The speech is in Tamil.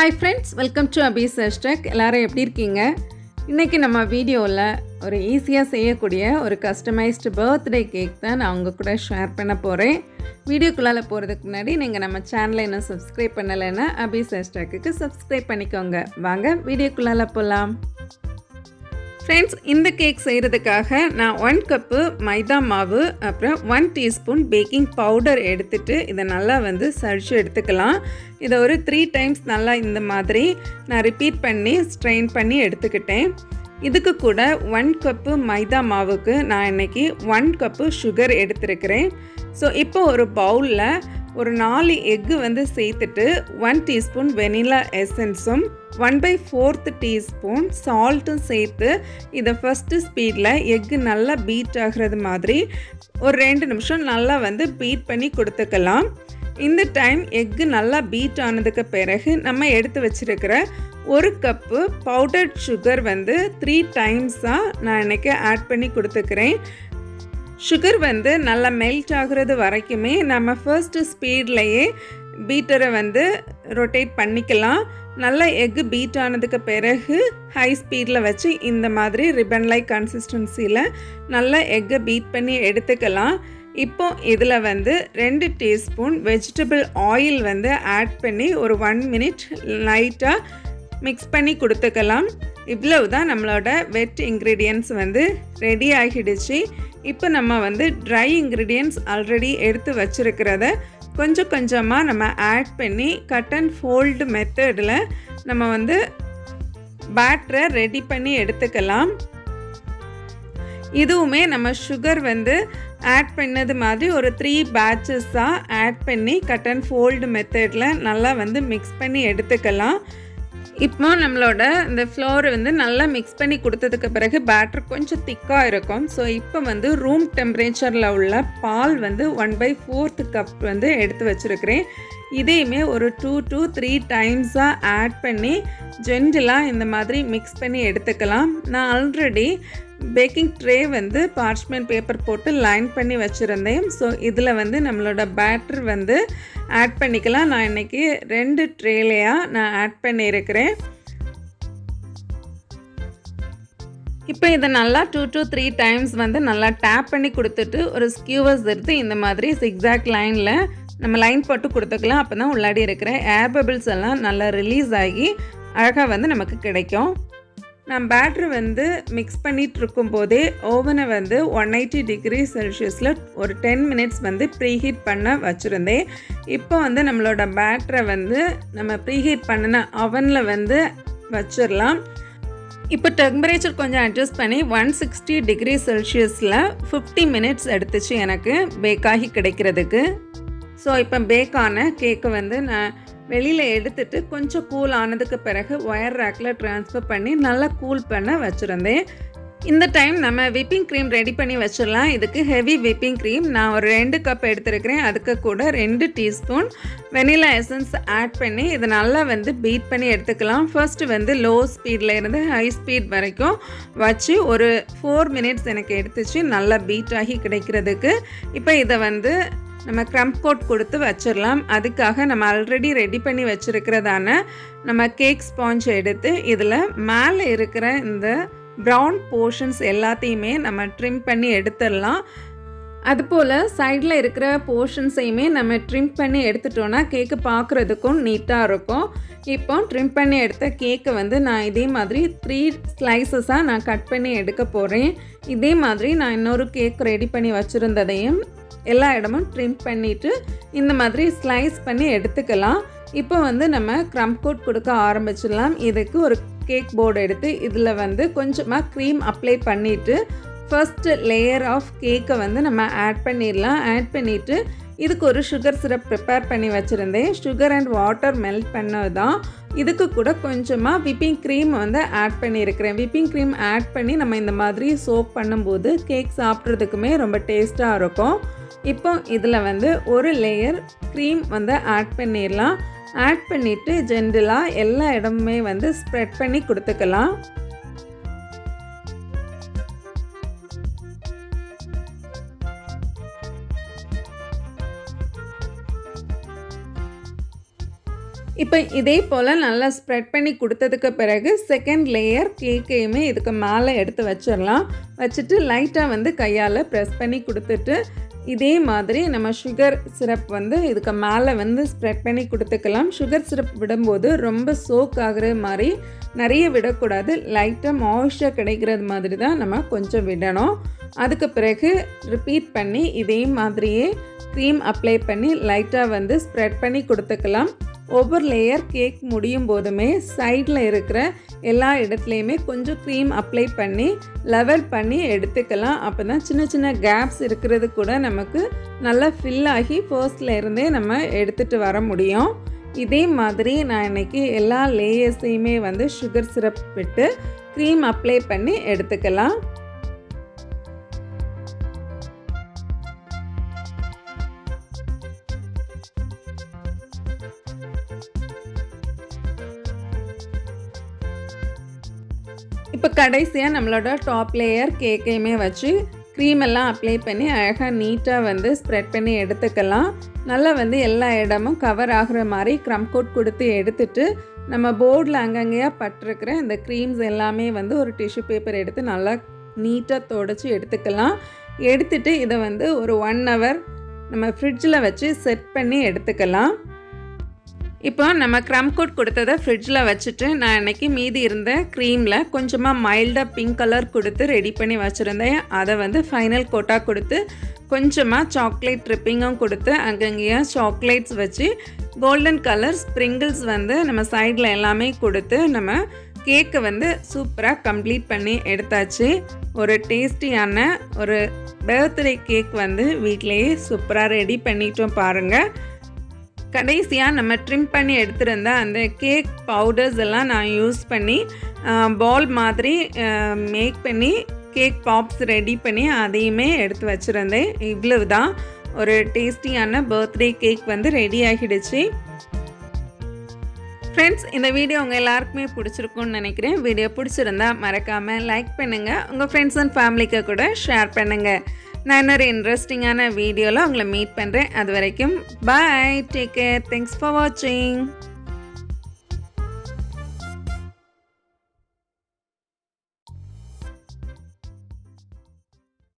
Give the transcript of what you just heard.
Hi friends, welcome to Abhi's Hashtag. எல்லாரும் எப்படி இருக்கீங்க? இன்னைக்கு நம்ம வீடியோவில் ஒரு ஈஸியாக செய்யக்கூடிய ஒரு கஸ்டமைஸ்டு பர்த்டே கேக் தான் நான் உங்கள் கூட ஷேர் பண்ண போகிறேன். வீடியோக்குள்ளால போகிறதுக்கு முன்னாடி நீங்கள் நம்ம சேனலை இன்னும் சப்ஸ்கிரைப் பண்ணலைன்னா Abhi's Hashtagக்கு சப்ஸ்கிரைப் பண்ணிக்கோங்க. வாங்க வீடியோக்குள்ளால போகலாம். ஃப்ரெண்ட்ஸ், இந்த கேக் செய்கிறதுக்காக நான் 1 கப்பு மைதா மாவு அப்புறம் 1 டீஸ்பூன் பேக்கிங் பவுடர் எடுத்துகிட்டு இதை நல்லா சளிச்சு எடுத்துக்கலாம். இதை ஒரு 3 டைம்ஸ் நல்லா இந்த மாதிரி நான் ரிப்பீட் பண்ணி ஸ்ட்ரெயின் பண்ணி எடுத்துக்கிட்டேன். இதுக்கு கூட 1 கப்பு மைதா மாவுக்கு நான் இன்றைக்கி 1 கப்பு சுகர் எடுத்துருக்கிறேன். ஸோ இப்போ ஒரு பவுலில் ஒரு 4 எக்கு சேர்த்துட்டு 1 டீஸ்பூன் வெனிலா எசன்ஸும் 1/4 டீஸ்பூன் சால்ட்டும் சேர்த்து இதை ஃபஸ்ட்டு ஸ்பீடில் எக்கு நல்லா பீட் ஆகிறது மாதிரி ஒரு 2 நிமிஷம் நல்லா பீட் பண்ணி கொடுத்துக்கலாம். இந்த டைம் எக்கு நல்லா பீட் ஆனதுக்கு பிறகு நம்ம எடுத்து வச்சுருக்கிற 1 கப்பு பவுடர்ட் சுகர் 3 டைம்ஸாக நான் இன்றைக்கி ஆட் பண்ணி கொடுத்துக்கிறேன். சுகர் நல்லா மெல்ட் ஆகிறது வரைக்குமே நம்ம ஃபர்ஸ்ட் ஸ்பீட்லேயே பீட்டரை ரொட்டேட் பண்ணிக்கலாம். நல்லா எக்கு பீட் ஆனதுக்கு பிறகு ஹை ஸ்பீடில் வச்சு இந்த மாதிரி ரிப்பன் லைக் கன்சிஸ்டன்சியில் நல்லா எக்கை பீட் பண்ணி எடுத்துக்கலாம். இப்போ இதில் 2 டீஸ்பூன் வெஜிடபிள் ஆயில் ஆட் பண்ணி ஒரு 1 மினிட் லைட்டாக மிக்ஸ் பண்ணி கொடுத்துக்கலாம். இவ்வளவு தான் நம்மளோட வெட் இன்க்ரீடியன்ட்ஸ் ரெடி ஆகிடுச்சு. இப்போ நம்ம ட்ரை இன்க்ரீடியன்ட்ஸ் ஆல்ரெடி எடுத்து வச்சுருக்கிறத கொஞ்சம் கொஞ்சமாக நம்ம ஆட் பண்ணி கட் அண்ட் ஃபோல்டு மெத்தடில் நம்ம பேட்டரை ரெடி பண்ணி எடுத்துக்கலாம். இதுவுமே நம்ம சுகர் ஆட் பண்ணது மாதிரி ஒரு 3 பேட்சஸாக ஆட் பண்ணி கட் அண்ட் ஃபோல்டு மெத்தடில் நல்லா மிக்ஸ் பண்ணி எடுத்துக்கலாம். இப்போ நம்மளோட இந்த ஃப்ளோர் நல்லா மிக்ஸ் பண்ணி கொடுத்ததுக்கு பிறகு பேட்டர் கொஞ்சம் திக்காக இருக்கும். ஸோ இப்போ ரூம் டெம்பரேச்சரில் உள்ள பால் 1/4 கப் எடுத்து வச்சுருக்கிறேன். இதையுமே ஒரு 2 to 3 டைம்ஸாக ஆட் பண்ணி ஜென்டிலாக இந்த மாதிரி மிக்ஸ் பண்ணி எடுத்துக்கலாம். நான் already baking tray parchment paper போட்டு லைன் பண்ணி வச்சுருந்தேன். ஸோ இதில் நம்மளோட பேட்டர் ஆட் பண்ணிக்கலாம். நான் இன்றைக்கி 2 ட்ரேலையாக நான் ஆட் பண்ணியிருக்கிறேன். இப்போ இதை நல்லா 2 to 3 டைம்ஸ் நல்லா டேப் பண்ணி கொடுத்துட்டு ஒரு ஸ்கியூவர்ஸ் எடுத்து இந்த மாதிரி சிக்ஸாக் லைனில் நம்ம லைன் போட்டு கொடுத்துக்கலாம். அப்போ தான் உள்ளாடி இருக்கிற ஏர் பபிள்ஸ் எல்லாம் நல்லா ரிலீஸ் ஆகி அழகாக நமக்கு கிடைக்கும். நான் பேட்ரு மிக்ஸ் பண்ணிகிட்டு இருக்கும்போதே ஓவனை 180 டிகிரி செல்சியஸில் ஒரு 10 மினிட்ஸ் ப்ரீஹீட் பண்ண வச்சுருந்தேன். இப்போ நம்மளோட பேட்டரை நம்ம ப்ரீஹீட் பண்ணின அவனில் வச்சிடலாம். இப்போ டெம்பரேச்சர் கொஞ்சம் அட்ஜஸ்ட் பண்ணி 160 டிகிரி செல்சியஸில் 50 மினிட்ஸ் எடுத்துச்சு எனக்கு பேக்காகி கிடைக்கிறதுக்கு. ஸோ இப்போ பேக்கான கேக்கை நான் வெளியில் எடுத்துட்டு கொஞ்சம் கூல் ஆனதுக்கு பிறகு ஒயர் ரேக்கில் ட்ரான்ஸ்ஃபர் பண்ணி நல்லா கூல் பண்ண வச்சுருந்தேன். இந்த டைம் நம்ம விப்பிங் க்ரீம் ரெடி பண்ணி வச்சிடலாம். இதுக்கு ஹெவி விப்பிங் க்ரீம் நான் ஒரு 2 கப் எடுத்துருக்கிறேன். அதுக்கு கூட 2 டீஸ்பூன் வெனிலா எசன்ஸ் ஆட் பண்ணி இதை நல்லா பீட் பண்ணி எடுத்துக்கலாம். ஃபர்ஸ்ட்டு லோ ஸ்பீடில் இருந்து ஹை ஸ்பீட் வரைக்கும் வச்சு ஒரு 4 மினிட்ஸ் எனக்கு எடுத்துச்சு நல்லா பீட் ஆகி கிடைக்கிறதுக்கு. இப்போ இதை நம்ம க்ரம்ப் கோட் கொடுத்து வச்சிடலாம். அதுக்காக நம்ம ஆல்ரெடி ரெடி பண்ணி வச்சுருக்கிறதான நம்ம கேக் ஸ்பாஞ்ச் எடுத்து இதில் மேலே இருக்கிற இந்த ப்ரௌன் போர்ஷன்ஸ் எல்லாத்தையுமே நம்ம ட்ரிம் பண்ணி எடுத்துடலாம். அதுபோல் சைடில் இருக்கிற போர்ஷன்ஸையுமே நம்ம ட்ரிம் பண்ணி எடுத்துட்டோன்னா கேக்கு பார்க்குறதுக்கும் நீட்டாக இருக்கும். இப்போ ட்ரிம் பண்ணி எடுத்த கேக்கை நான் இதே மாதிரி 3 ஸ்லைசஸாக நான் கட் பண்ணி எடுக்க போகிறேன். இதே மாதிரி நான் இன்னொரு கேக் ரெடி பண்ணி வச்சுருந்ததையும் எல்லா இடமும் ட்ரிம் பண்ணிவிட்டு இந்த மாதிரி ஸ்லைஸ் பண்ணி எடுத்துக்கலாம். இப்போ நம்ம க்ரம்ப் கோட் கொடுக்க ஆரம்பிச்சிடலாம். இதுக்கு ஒரு கேக் போர்டு எடுத்து இதில் கொஞ்சமாக க்ரீம் அப்ளை பண்ணிவிட்டு ஃபர்ஸ்ட் லேயர் ஆஃப் கேக்கை நம்ம ஆட் பண்ணிடலாம். ஆட் பண்ணிவிட்டு இதுக்கு ஒரு சுகர் சிரப் ப்ரிப்பேர் பண்ணி வச்சுருந்தேன். சுகர் அண்ட் வாட்டர் மெல்ட் பண்ணது தான். இதுக்கு கூட கொஞ்சமாக விப்பிங் க்ரீம் ஆட் பண்ணியிருக்கிறேன். விப்பிங் க்ரீம் ஆட் பண்ணி நம்ம இந்த மாதிரி சோக் பண்ணும்போது கேக் சாப்பிட்றதுக்குமே ரொம்ப டேஸ்ட்டாக இருக்கும். இப்போ இதில் ஒரு லேயர் க்ரீம் ஆட் பண்ணிடலாம். ஆட் பண்ணிவிட்டு ஜென்ரலாக எல்லா இடமுமே ஸ்ப்ரெட் பண்ணி கொடுத்துக்கலாம். இப்போ இதே போல் நல்லா ஸ்ப்ரெட் பண்ணி கொடுத்ததுக்கு பிறகு செகண்ட் லேயர் கேக்கையுமே இதுக்கு மேலே எடுத்து வச்சிடலாம். வச்சுட்டு லைட்டாக வந்து கையால் ப்ரெஸ் பண்ணி கொடுத்துட்டு இதே மாதிரி நம்ம சுகர் சிரப் வந்து இதுக்கு மேலே வந்து ஸ்ப்ரெட் பண்ணி கொடுத்துக்கலாம். சுகர் சிரப் விடும்போது ரொம்ப சோக் ஆகிற மாதிரி நிறைய விடக்கூடாது. லைட்டாக மாய்ஸ்சர் கிடைக்கிறது மாதிரி தான் நம்ம கொஞ்சம் விடணும். அதுக்கு பிறகு ரிப்பீட் பண்ணி இதே மாதிரியே க்ரீம் அப்ளை பண்ணி லைட்டாக வந்து ஸ்ப்ரெட் பண்ணி கொடுத்துக்கலாம். ஒவ்வொரு லேயர் கேக் முடியும் போதுமே சைடில் இருக்கிற எல்லா இடத்துலையுமே கொஞ்சம் க்ரீம் அப்ளை பண்ணி லெவல் பண்ணி எடுத்துக்கலாம். அப்போ தான் சின்ன சின்ன கேப்ஸ் இருக்கிறது கூட நமக்கு நல்லா ஃபில் ஆகி ஃபர்ஸ்ட்ல இருந்தே நம்ம எடுத்துகிட்டு வர முடியும். இதே மாதிரி நான் இன்றைக்கி எல்லா லேயர்ஸையுமே வந்து சுகர் சிரப் விட்டு க்ரீம் அப்ளை பண்ணி எடுத்துக்கலாம். இப்போ கடைசியாக நம்மளோட டாப் லேயர் கேக்கையுமே வச்சு க்ரீம் எல்லாம் அப்ளை பண்ணி அழகாக நீட்டாக வந்து ஸ்ப்ரெட் பண்ணி எடுத்துக்கலாம். நல்லா வந்து எல்லா இடமும் கவர் ஆகிற மாதிரி க்ரம் கோட் கொடுத்து எடுத்துட்டு நம்ம போர்டில் அங்கங்கேயாக பட்டிருக்கிற இந்த க்ரீம்ஸ் எல்லாமே வந்து ஒரு டிஷ்யூ பேப்பர் எடுத்து நல்லா நீட்டாக துடைச்சி எடுத்துக்கலாம். எடுத்துட்டு இதை வந்து ஒரு 1 hour நம்ம ஃப்ரிட்ஜில் வச்சு செட் பண்ணி எடுத்துக்கலாம். இப்போ நம்ம க்ரம் கோட் கொடுத்ததை ஃப்ரிட்ஜில் வச்சுட்டு நான் இன்றைக்கி மீதி இருந்த க்ரீமில் கொஞ்சமாக மைல்டாக பிங்க் கலர் கொடுத்து ரெடி பண்ணி வச்சுருந்தேன். அதை வந்து ஃபைனல் கோட்டாக கொடுத்து கொஞ்சமாக சாக்லேட் ட்ரிப்பிங்கும் கொடுத்து அங்கங்கேயே சாக்லேட்ஸ் வச்சு கோல்டன் கலர் ஸ்ப்ரிங்கிள்ஸ் வந்து நம்ம சைடில் எல்லாமே கொடுத்து நம்ம கேக்கை வந்து சூப்பராக கம்ப்ளீட் பண்ணி எடுத்தாச்சு. ஒரு டேஸ்டியான ஒரு பர்த்டே கேக் வந்து வீட்டிலையே சூப்பராக ரெடி பண்ணிட்டோம் பாருங்கள். கடைசியாக நம்ம ட்ரிம் பண்ணி எடுத்துருந்த அந்த கேக் பவுடர்ஸ் எல்லாம் நான் யூஸ் பண்ணி பால் மாதிரி மேக் பண்ணி கேக் பாப்ஸ் ரெடி பண்ணி அதையுமே எடுத்து வச்சுருந்தேன். இவ்வளவு தான் ஒரு டேஸ்டியான பர்த்டே கேக் வந்து ரெடி ஆகிடுச்சு. ஃப்ரெண்ட்ஸ், இந்த வீடியோ உங்கள் எல்லாருக்குமே பிடிச்சிருக்குன்னு நினைக்கிறேன். வீடியோ பிடிச்சிருந்தா மறக்காமல் லைக் பண்ணுங்கள், உங்கள் ஃப்ரெண்ட்ஸ் அண்ட் ஃபேமிலிக்கு கூட ஷேர் பண்ணுங்கள். நான் இன்னொரு இன்ட்ரெஸ்டிங்கான வீடியோவில் உங்களை மீட் பண்ணுறேன். அது வரைக்கும் பாய், டேக் கேர், தேங்க்ஸ் ஃபார் வாட்சிங்.